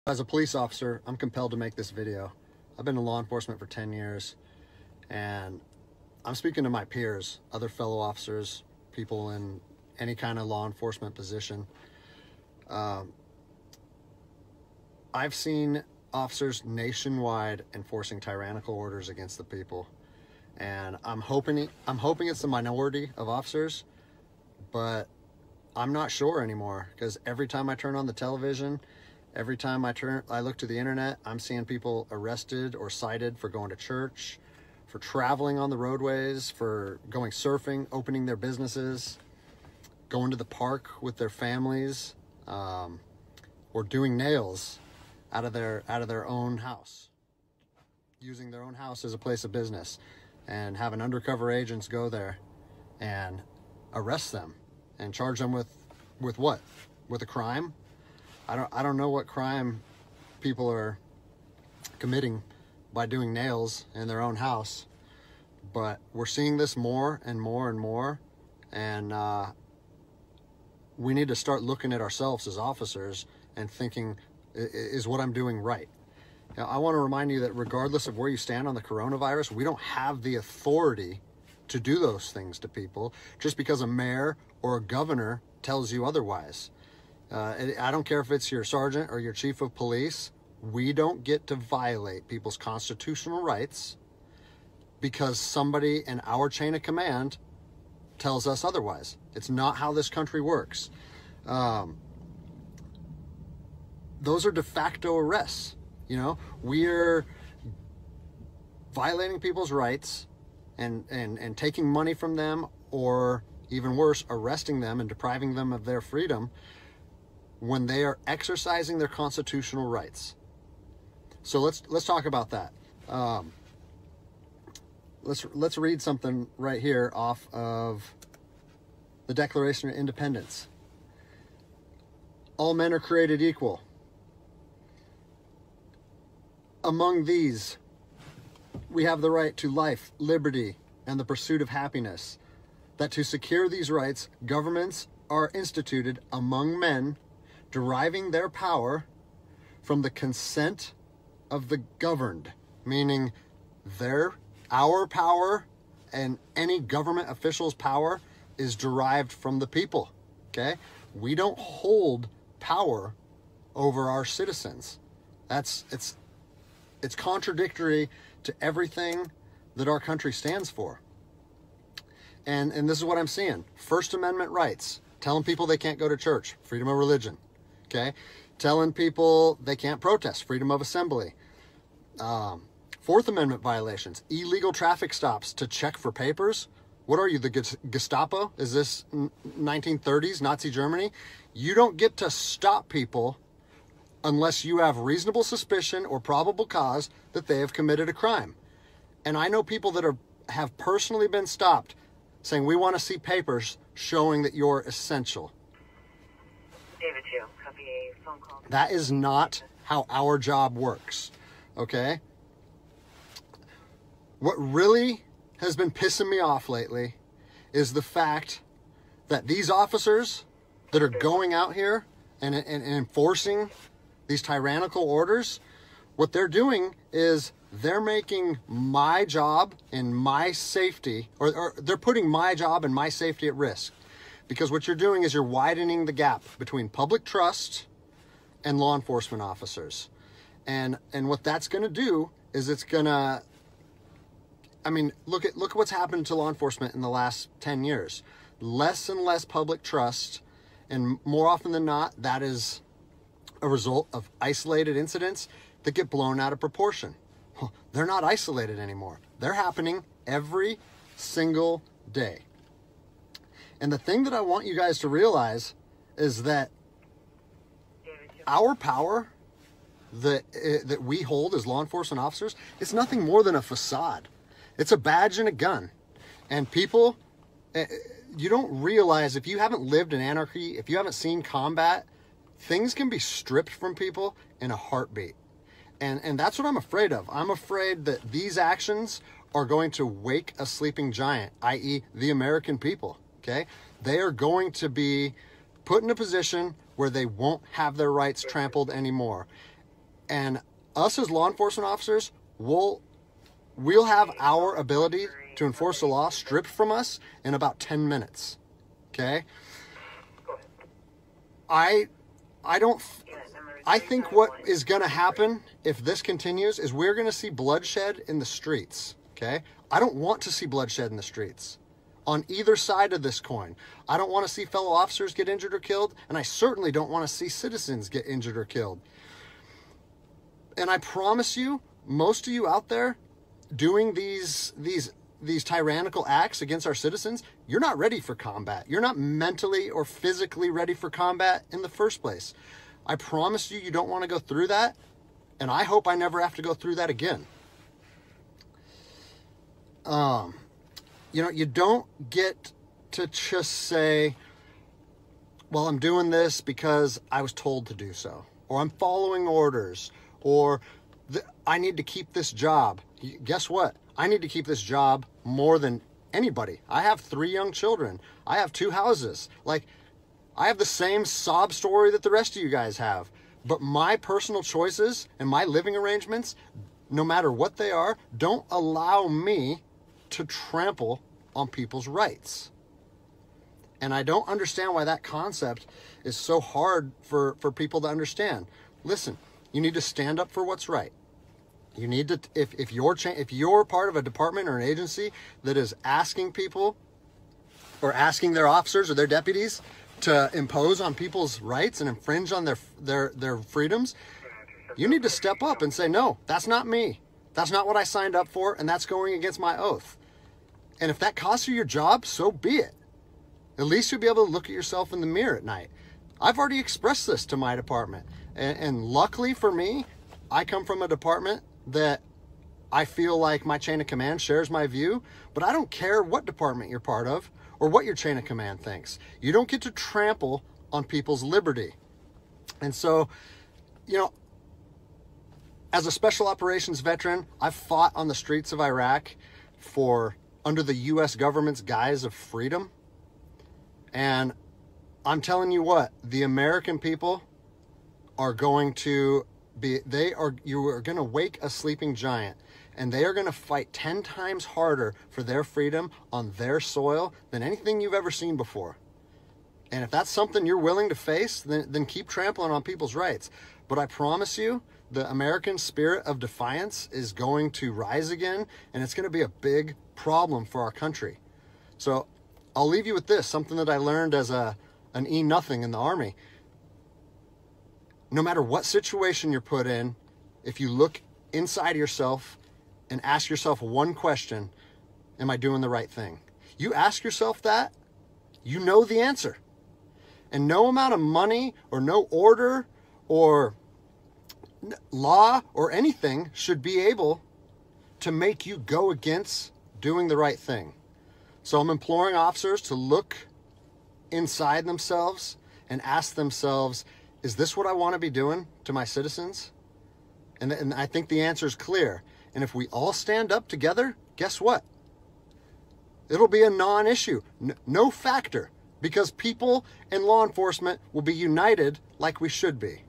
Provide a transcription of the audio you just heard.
As a police officer, I'm compelled to make this video. I've been in law enforcement for 10 years, and I'm speaking to my peers, other fellow officers, people in any kind of law enforcement position. I've seen officers nationwide enforcing tyrannical orders against the people, and I'm hoping it's the minority of officers, but I'm not sure anymore, because every time I turn on the television, every time I look to the internet, I'm seeing people arrested or cited for going to church, for traveling on the roadways, for going surfing, opening their businesses, going to the park with their families, or doing nails out of their own house, using their own house as a place of business, and having undercover agents go there and arrest them and charge them with what? With a crime? I don't know what crime people are committing by doing nails in their own house, but we're seeing this more and more and more, and we need to start looking at ourselves as officers and thinking, is what I'm doing right? Now, I want to remind you that regardless of where you stand on the coronavirus, we don't have the authority to do those things to people just because a mayor or a governor tells you otherwise. I don't care if it's your sergeant or your chief of police. We don't get to violate people's constitutional rights because somebody in our chain of command tells us otherwise. It's not how this country works. Those are de facto arrests. You know, we're violating people's rights and taking money from them, or even worse, arresting them and depriving them of their freedom when they are exercising their constitutional rights. So let's talk about that. Let's read something right here off of the Declaration of Independence. All men are created equal. Among these, we have the right to life, liberty, and the pursuit of happiness. That to secure these rights, governments are instituted among men, deriving their power from the consent of the governed, meaning our power and any government official's power is derived from the people. Okay? We don't hold power over our citizens. It's contradictory to everything that our country stands for. And this is what I'm seeing. First Amendment rights, telling people they can't go to church, freedom of religion. Okay? Telling people they can't protest, freedom of assembly. Fourth Amendment violations, illegal traffic stops to check for papers. What are you, the Gestapo? Is this 1930s Nazi Germany? You don't get to stop people unless you have reasonable suspicion or probable cause that they have committed a crime. And I know people that have personally been stopped saying, we want to see papers showing that you're essential. David 2, copy a phone call. That is not how our job works, okay? What really has been pissing me off lately is the fact that these officers that are going out here and enforcing these tyrannical orders, what they're doing is they're making my job and my safety, or they're putting my job and my safety at risk. Because what you're doing is you're widening the gap between public trust and law enforcement officers. And what that's going to do is it's going to, I mean, look at what's happened to law enforcement in the last 10 years. Less and less public trust, and more often than not, that is a result of isolated incidents that get blown out of proportion. They're not isolated anymore. They're happening every single day. And the thing that I want you guys to realize is that our power that we hold as law enforcement officers is nothing more than a facade. It's a badge and a gun. And people, you don't realize, if you haven't lived in anarchy, if you haven't seen combat, things can be stripped from people in a heartbeat. And that's what I'm afraid of. I'm afraid that these actions are going to wake a sleeping giant, i.e. the American people, okay? They are going to be put in a position where they won't have their rights trampled anymore. And us as law enforcement officers, we'll have our ability to enforce the law stripped from us in about 10 minutes. Okay? I think what is going to happen if this continues is we're going to see bloodshed in the streets. Okay? I don't want to see bloodshed in the streets on either side of this coin. I don't want to see fellow officers get injured or killed, and I certainly don't want to see citizens get injured or killed. And I promise you, most of you out there doing these tyrannical acts against our citizens, you're not ready for combat. You're not mentally or physically ready for combat in the first place. I promise you, you don't want to go through that, and I hope I never have to go through that again. You know, you don't get to just say, well, I'm doing this because I was told to do so, or I'm following orders, or I need to keep this job. Guess what? I need to keep this job more than anybody. I have 3 young children. I have 2 houses. Like, I have the same sob story that the rest of you guys have. But my personal choices and my living arrangements, no matter what they are, don't allow me to trample on people's rights. And I don't understand why that concept is so hard for people to understand. Listen, you need to stand up for what's right. You need to, if you're part of a department or an agency that is asking people or asking their officers or their deputies to impose on people's rights and infringe on their freedoms, you need to step up and say, no, that's not me. That's not what I signed up for, and that's going against my oath. And if that costs you your job, so be it. At least you'll be able to look at yourself in the mirror at night. I've already expressed this to my department. And luckily for me, I come from a department that I feel like my chain of command shares my view, but I don't care what department you're part of or what your chain of command thinks. You don't get to trample on people's liberty. And so, you know, as a special operations veteran, I've fought on the streets of Iraq under the U.S. government's guise of freedom. And I'm telling you what, the American people are going to you are going to wake a sleeping giant, and they are going to fight 10 times harder for their freedom on their soil than anything you've ever seen before. And if that's something you're willing to face, then keep trampling on people's rights. But I promise you, the American spirit of defiance is going to rise again, and it's going to be a big problem for our country. So I'll leave you with this, something that I learned as an E-nothing in the Army. No matter what situation you're put in, if you look inside yourself and ask yourself one question, am I doing the right thing? You ask yourself that, you know the answer. And no amount of money or no order or law or anything should be able to make you go against doing the right thing. So I'm imploring officers to look inside themselves and ask themselves, is this what I want to be doing to my citizens? And I think the answer is clear. And if we all stand up together, guess what? It'll be a non-issue, no factor, because people and law enforcement will be united like we should be.